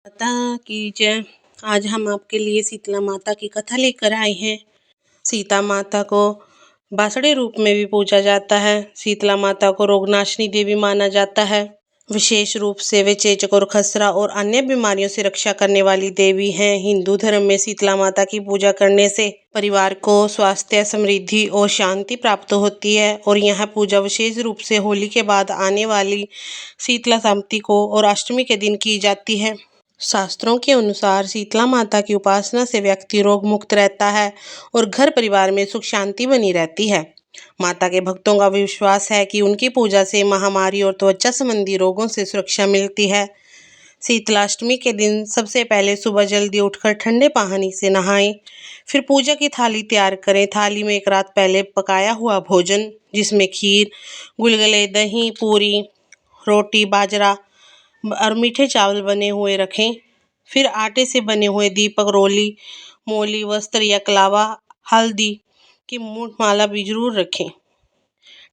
माता की जय। आज हम आपके लिए शीतला माता की कथा लेकर आए हैं। सीता माता को बांसुरी रूप में भी पूजा जाता है। शीतला माता को रोगनाशिनी देवी माना जाता है। विशेष रूप से वे चेचक और खसरा और अन्य बीमारियों से रक्षा करने वाली देवी हैं। हिंदू धर्म में शीतला माता की पूजा करने से परिवार को स्वास्थ्य, समृद्धि और शांति प्राप्त होती है। और यह पूजा विशेष रूप से होली के बाद आने वाली शीतला सप्तमी को और अष्टमी के दिन की जाती है। शास्त्रों के अनुसार शीतला माता की उपासना से व्यक्ति रोग मुक्त रहता है और घर परिवार में सुख शांति बनी रहती है। माता के भक्तों का विश्वास है कि उनकी पूजा से महामारी और त्वचा संबंधी रोगों से सुरक्षा मिलती है। शीतलाष्टमी के दिन सबसे पहले सुबह जल्दी उठकर ठंडे पानी से नहाएं, फिर पूजा की थाली तैयार करें। थाली में एक रात पहले पकाया हुआ भोजन, जिसमें खीर, गुलगुले, दही, पूरी, रोटी, बाजरा और मीठे चावल बने हुए रखें। फिर आटे से बने हुए दीपक, रोली, मोली, वस्त्र या कलावा, हल्दी की मूठ माला भी जरूर रखें।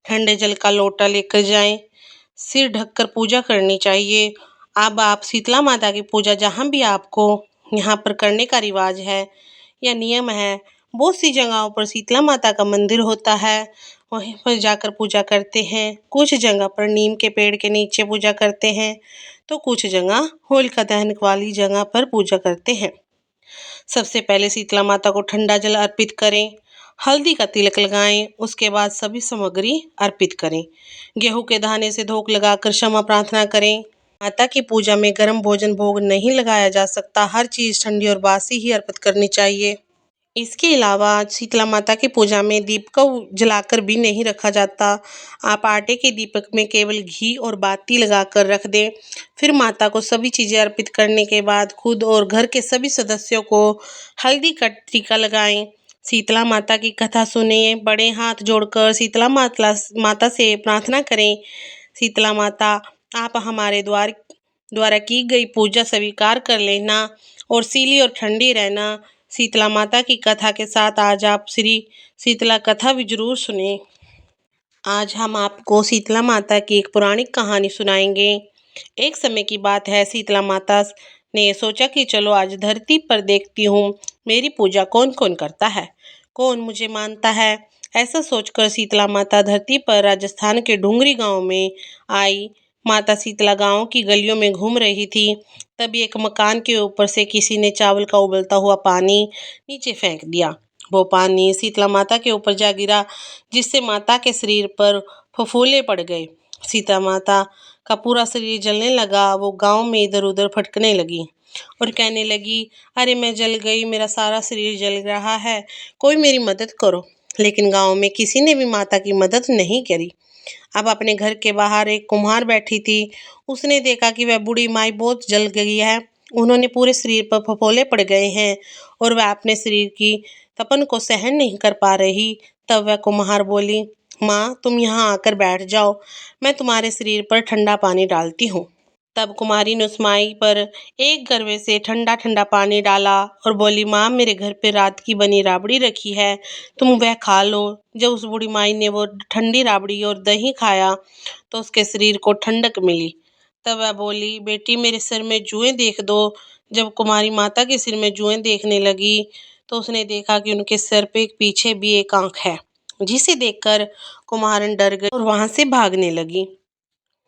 ठंडे जल का लोटा लेकर जाएं। सिर ढककर पूजा करनी चाहिए। अब आप शीतला माता की पूजा जहाँ भी आपको यहाँ पर करने का रिवाज है या नियम है, बहुत सी जगहों पर शीतला माता का मंदिर होता है, वहीं पर जाकर पूजा करते हैं। कुछ जगह पर नीम के पेड़ के नीचे पूजा करते हैं, तो कुछ जगह होलिका दहन वाली जगह पर पूजा करते हैं। सबसे पहले शीतला माता को ठंडा जल अर्पित करें, हल्दी का तिलक लगाएं, उसके बाद सभी सामग्री अर्पित करें। गेहूं के दाने से धोक लगाकर क्षमा प्रार्थना करें। माता की पूजा में गर्म भोजन भोग नहीं लगाया जा सकता। हर चीज ठंडी और बासी ही अर्पित करनी चाहिए। इसके अलावा शीतला माता की पूजा में दीप को जलाकर भी नहीं रखा जाता। आप आटे के दीपक में केवल घी और बाती लगाकर रख दें। फिर माता को सभी चीज़ें अर्पित करने के बाद खुद और घर के सभी सदस्यों को हल्दी का टीका लगाएं। शीतला माता की कथा सुनिए, बड़े हाथ जोड़कर शीतला माता से प्रार्थना करें। शीतला माता, आप हमारे द्वारा की गई पूजा स्वीकार कर लेना और शीली और ठंडी रहना। शीतला माता की कथा के साथ आज आप श्री शीतला कथा भी जरूर सुने। आज हम आपको शीतला माता की एक पौराणिक कहानी सुनाएंगे। एक समय की बात है, शीतला माता ने सोचा कि चलो आज धरती पर देखती हूँ मेरी पूजा कौन कौन करता है, कौन मुझे मानता है। ऐसा सोचकर शीतला माता धरती पर राजस्थान के डूंगरी गांव में आई। माता शीतला गांव की गलियों में घूम रही थी। तभी एक मकान के ऊपर से किसी ने चावल का उबलता हुआ पानी नीचे फेंक दिया। वो पानी शीतला माता के ऊपर जा गिरा, जिससे माता के शरीर पर फफोले पड़ गए। सीता माता का पूरा शरीर जलने लगा। वो गांव में इधर उधर भटकने लगी और कहने लगी, अरे मैं जल गई, मेरा सारा शरीर जल रहा है, कोई मेरी मदद करो। लेकिन गांव में किसी ने भी माता की मदद नहीं करी। अब अपने घर के बाहर एक कुम्हार बैठी थी। उसने देखा कि वह बूढ़ी माई बहुत जल गई है। उन्होंने पूरे शरीर पर फफोले पड़ गए हैं और वह अपने शरीर की तपन को सहन नहीं कर पा रही। तब वह कुम्हार बोली, माँ तुम यहाँ आकर बैठ जाओ, मैं तुम्हारे शरीर पर ठंडा पानी डालती हूँ। तब कुमारी ने उस माई पर एक गरवे से ठंडा ठंडा पानी डाला और बोली, माँ मेरे घर पे रात की बनी राबड़ी रखी है, तुम वह खा लो। जब उस बूढ़ी माई ने वो ठंडी राबड़ी और दही खाया तो उसके शरीर को ठंडक मिली। तब वह बोली, बेटी मेरे सिर में जुएं देख दो। जब कुमारी माता के सिर में जुएं देखने लगी तो उसने देखा कि उनके सिर पे पीछे भी एक आंख है, जिसे देखकर कुम्हारन डर गई और वहां से भागने लगी।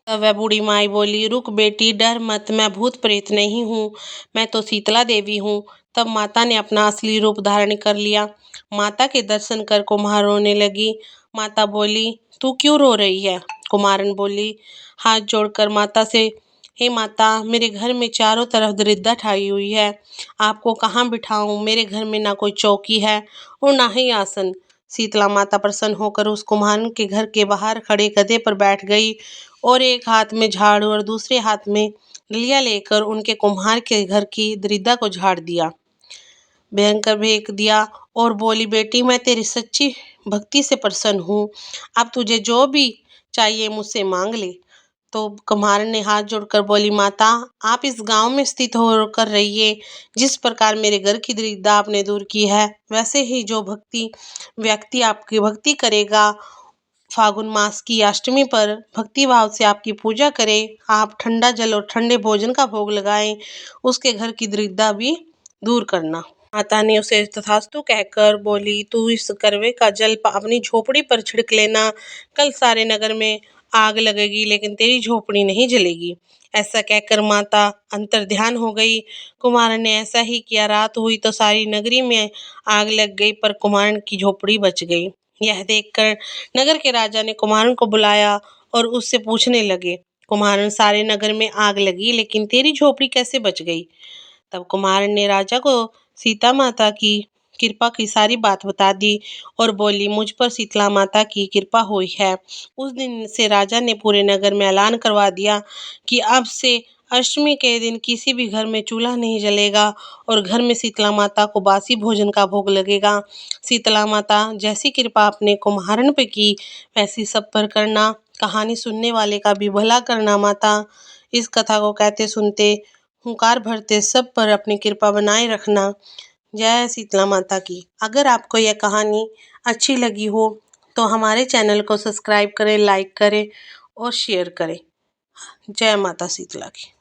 तब वह बूढ़ी माई बोली, रुक बेटी, डर मत, मैं भूत प्रेत नहीं हूँ, मैं तो शीतला देवी हूँ। तब माता ने अपना असली रूप धारण कर लिया। माता के दर्शन कर कुम्हार रोने लगी। माता बोली, तू क्यों रो रही है? कुमारन बोली हाथ जोड़कर माता से, हे माता, मेरे घर में चारों तरफ दरिद्रता छाई हुई है, आपको कहाँ बिठाऊं? मेरे घर में ना कोई चौकी है और ना ही आसन। शीतला माता प्रसन्न होकर उस कुम्हार के घर के बाहर खड़े गधे पर बैठ गई और एक हाथ में झाड़ू और दूसरे हाथ में लिया लेकर उनके कुम्हार के घर की दरिद्रता को झाड़ दिया, भयंकर फेंक दिया और बोली, बेटी मैं तेरी सच्ची भक्ति से प्रसन्न हूँ, अब तुझे जो भी चाहिए मुझसे मांग ले। तो कुम्हार ने हाथ जोड़कर बोली, माता आप इस गांव में स्थित होकर रहिए। जिस प्रकार मेरे घर की दरिद्रता आपने दूर की है, वैसे ही जो व्यक्ति आपकी भक्ति करेगा फागुन मास की अष्टमी पर भक्ति भाव से आपकी पूजा करें। आप ठंडा जल और ठंडे भोजन का भोग लगाएं। उसके घर की दरिद्रता भी दूर करना। माता ने उसे तथास्तु कहकर बोली, तू इस करवे का जल अपनी झोपड़ी पर छिड़क लेना। कल सारे नगर में आग लगेगी लेकिन तेरी झोपड़ी नहीं जलेगी। ऐसा कहकर माता अंतर्ध्यान हो गई। कुमारन ने ऐसा ही किया। रात हुई तो सारी नगरी में आग लग गई पर कुमारन की झोपड़ी बच गई। यह देखकर नगर के राजा ने कुमारन को बुलाया और उससे पूछने लगे, कुमारन, सारे नगर में आग लगी लेकिन तेरी झोपड़ी कैसे बच गई? तब कुमारन ने राजा को सीता माता की कृपा की सारी बात बता दी और बोली, मुझ पर शीतला माता की कृपा हुई है। उस दिन से राजा ने पूरे नगर में ऐलान करवा दिया कि अब से अष्टमी के दिन किसी भी घर में चूल्हा नहीं जलेगा और घर में शीतला माता को बासी भोजन का भोग लगेगा। शीतला माता जैसी कृपा अपने कुम्हारन पे की वैसी सब पर करना। कहानी सुनने वाले का भी भला करना माता। इस कथा को कहते सुनते हुंकार भरते सब पर अपनी कृपा बनाए रखना। जय शीतला माता की। अगर आपको यह कहानी अच्छी लगी हो तो हमारे चैनल को सब्सक्राइब करें, लाइक करें और शेयर करें। जय माता शीतला की।